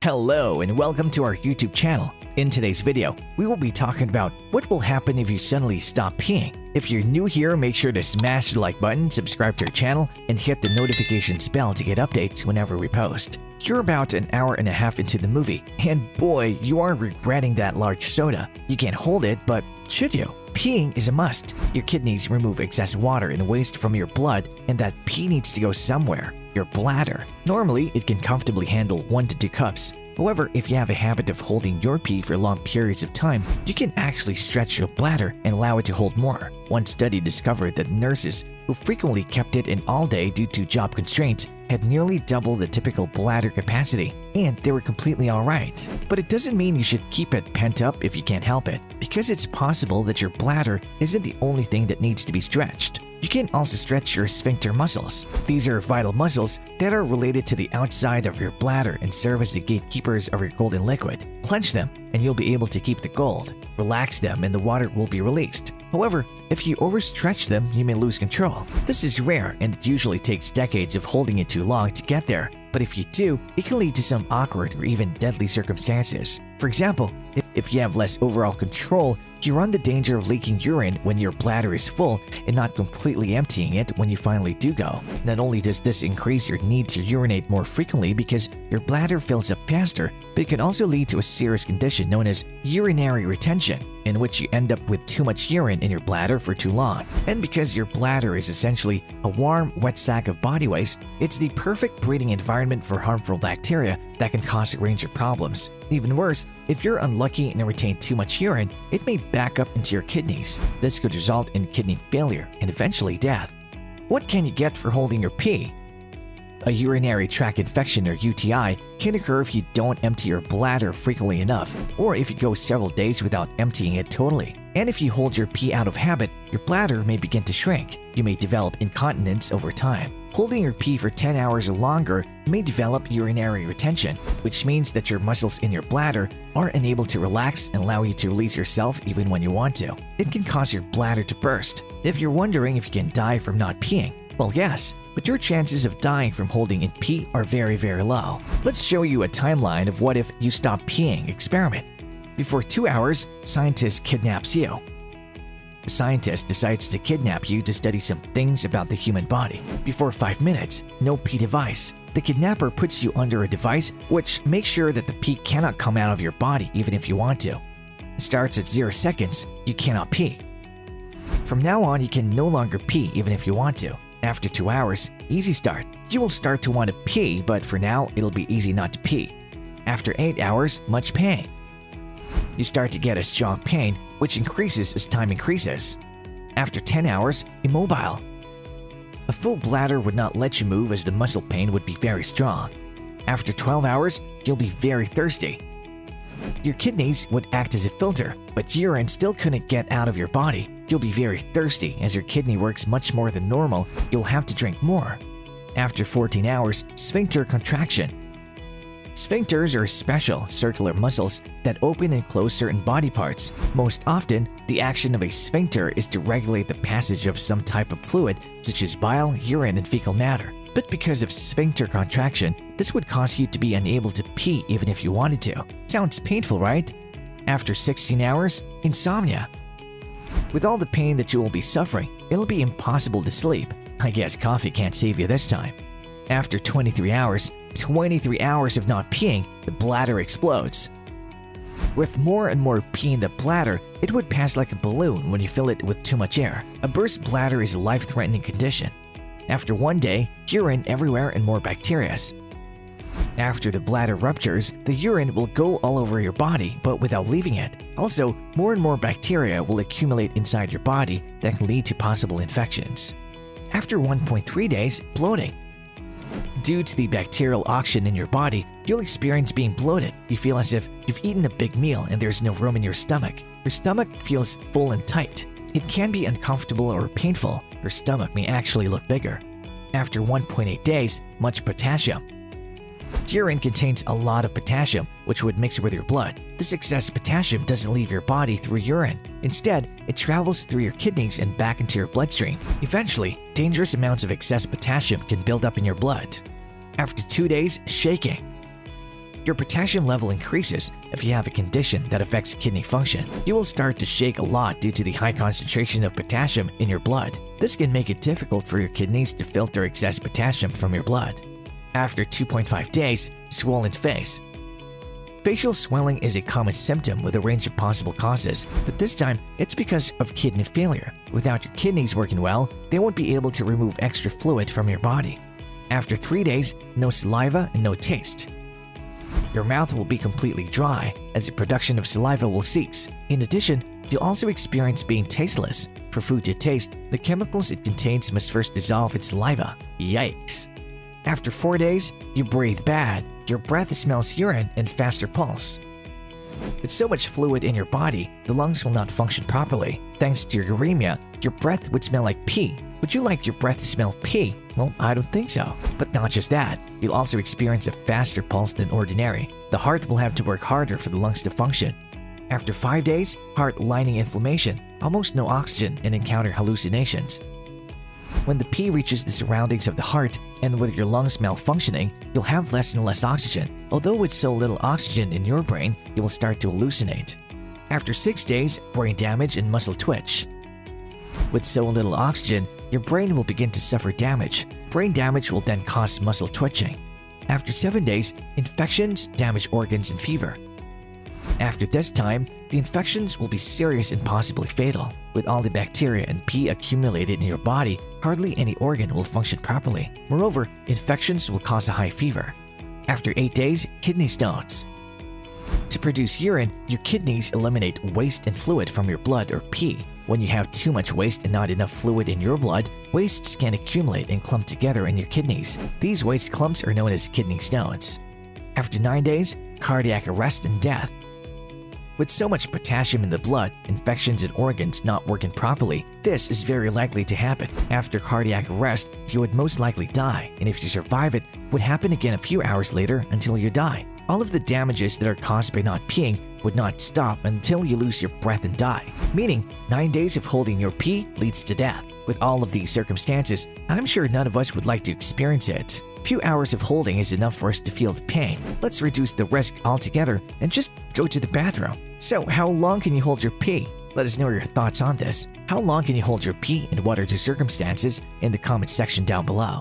Hello and welcome to our YouTube channel. In today's video, we will be talking about what will happen if you suddenly stop peeing. If you're new here, make sure to smash the like button, subscribe to our channel, and hit the notifications bell to get updates whenever we post. You're about an hour and a half into the movie, and boy, you are regretting that large soda. You can't hold it, but should you? Peeing is a must. Your kidneys remove excess water and waste from your blood, and that pee needs to go somewhere. Your bladder. Normally, it can comfortably handle 1 to 2 cups. However, if you have a habit of holding your pee for long periods of time, you can actually stretch your bladder and allow it to hold more. One study discovered that nurses who frequently kept it in all day due to job constraints had nearly double the typical bladder capacity, and they were completely alright. But it doesn't mean you should keep it pent up if you can't help it, because it's possible that your bladder isn't the only thing that needs to be stretched. You can also stretch your sphincter muscles. These are vital muscles that are related to the outside of your bladder and serve as the gatekeepers of your golden liquid. Clench them and you'll be able to keep the gold. Relax them and the water will be released. However, if you overstretch them, you may lose control. This is rare and it usually takes decades of holding it too long to get there. But if you do, it can lead to some awkward or even deadly circumstances. For example, if you have less overall control, you run the danger of leaking urine when your bladder is full and not completely emptying it when you finally do go. Not only does this increase your need to urinate more frequently because your bladder fills up faster, but it can also lead to a serious condition known as urinary retention, in which you end up with too much urine in your bladder for too long. And because your bladder is essentially a warm, wet sack of body waste, it's the perfect breeding environment for harmful bacteria that can cause a range of problems. Even worse, if you're unlucky and retain too much urine, it may back up into your kidneys. This could result in kidney failure and eventually death. What can you get for holding your pee? A urinary tract infection or UTI can occur if you don't empty your bladder frequently enough, or if you go several days without emptying it totally. And if you hold your pee out of habit, your bladder may begin to shrink. You may develop incontinence over time. Holding your pee for 10 hours or longer may develop urinary retention, which means that your muscles in your bladder are unable to relax and allow you to release yourself even when you want to. It can cause your bladder to burst. If you're wondering if you can die from not peeing, well, yes, but your chances of dying from holding in pee are very low. Let's show you a timeline of what if you stop peeing experiment. Before 2 hours, scientist kidnaps you. The scientist decides to kidnap you to study some things about the human body. Before 5 minutes, no pee device. The kidnapper puts you under a device which makes sure that the pee cannot come out of your body even if you want to. It starts at 0 seconds, you cannot pee. From now on, you can no longer pee even if you want to. After 2 hours, easy start. You will start to want to pee, but for now, it'll be easy not to pee. After 8 hours, much pain. You start to get a strong pain, which increases as time increases. After 10 hours, immobile. A full bladder would not let you move as the muscle pain would be very strong. After 12 hours, you'll be very thirsty. Your kidneys would act as a filter, but urine still couldn't get out of your body. You'll be very thirsty as your kidney works much more than normal. You'll have to drink more. After 14 hours, sphincter contraction. Sphincters are special circular muscles that open and close certain body parts. Most often, the action of a sphincter is to regulate the passage of some type of fluid, such as bile, urine, and fecal matter. But because of sphincter contraction, this would cause you to be unable to pee even if you wanted to. Sounds painful, right? After 16 hours, insomnia. With all the pain that you will be suffering, it'll be impossible to sleep. I guess coffee can't save you this time. After 23 hours of not peeing, the bladder explodes. With more and more pee in the bladder, it would pass like a balloon when you fill it with too much air. A burst bladder is a life-threatening condition. After 1 day, urine everywhere and more bacteria. After the bladder ruptures, the urine will go all over your body but without leaving it. Also, more and more bacteria will accumulate inside your body that can lead to possible infections. After 1.3 days, bloating. Due to the bacterial oxygen in your body, you'll experience being bloated. You feel as if you've eaten a big meal and there's no room in your stomach. Your stomach feels full and tight. It can be uncomfortable or painful. Your stomach may actually look bigger. After 1.8 days, much potassium. Urine contains a lot of potassium, which would mix with your blood. This excess potassium doesn't leave your body through urine. Instead, it travels through your kidneys and back into your bloodstream. Eventually, dangerous amounts of excess potassium can build up in your blood. After 2 days, shaking. your potassium level increases if you have a condition that affects kidney function. You will start to shake a lot due to the high concentration of potassium in your blood. This can make it difficult for your kidneys to filter excess potassium from your blood. After 2.5 days, swollen face. Facial swelling is a common symptom with a range of possible causes, but this time it's because of kidney failure. Without your kidneys working well, they won't be able to remove extra fluid from your body. After 3 days, no saliva and no taste. Your mouth will be completely dry as the production of saliva will cease. In addition, you'll also experience being tasteless. For food to taste, the chemicals it contains must first dissolve in saliva. Yikes! After 4 days, you breathe bad, your breath smells urine and faster pulse. With so much fluid in your body, the lungs will not function properly. Thanks to your uremia, your breath would smell like pee. Would you like your breath to smell pee? Well, I don't think so. But not just that, you'll also experience a faster pulse than ordinary. The heart will have to work harder for the lungs to function. After 5 days, heart lining inflammation, almost no oxygen, and encounter hallucinations. When the pee reaches the surroundings of the heart and with your lungs malfunctioning, you'll have less and less oxygen. Although with so little oxygen in your brain, you will start to hallucinate. After 6 days, brain damage and muscle twitch. With so little oxygen, your brain will begin to suffer damage. Brain damage will then cause muscle twitching. After 7 days, infections, damage organs, and fever. After this time, the infections will be serious and possibly fatal. With all the bacteria and pee accumulated in your body, hardly any organ will function properly. Moreover, infections will cause a high fever. After 8 days, kidney stones. To produce urine, your kidneys eliminate waste and fluid from your blood or pee. When you have too much waste and not enough fluid in your blood, wastes can accumulate and clump together in your kidneys. These waste clumps are known as kidney stones. After 9 days, cardiac arrest and death. With so much potassium in the blood, infections and organs not working properly, this is very likely to happen. After cardiac arrest, you would most likely die, and if you survive it, would happen again a few hours later until you die. All of the damages that are caused by not peeing would not stop until you lose your breath and die, meaning 9 days of holding your pee leads to death. With all of these circumstances, I'm sure none of us would like to experience it. A few hours of holding is enough for us to feel the pain. Let's reduce the risk altogether and just go to the bathroom. So, how long can you hold your pee? Let us know your thoughts on this. How long can you hold your pee and what are the circumstances in the comment section down below.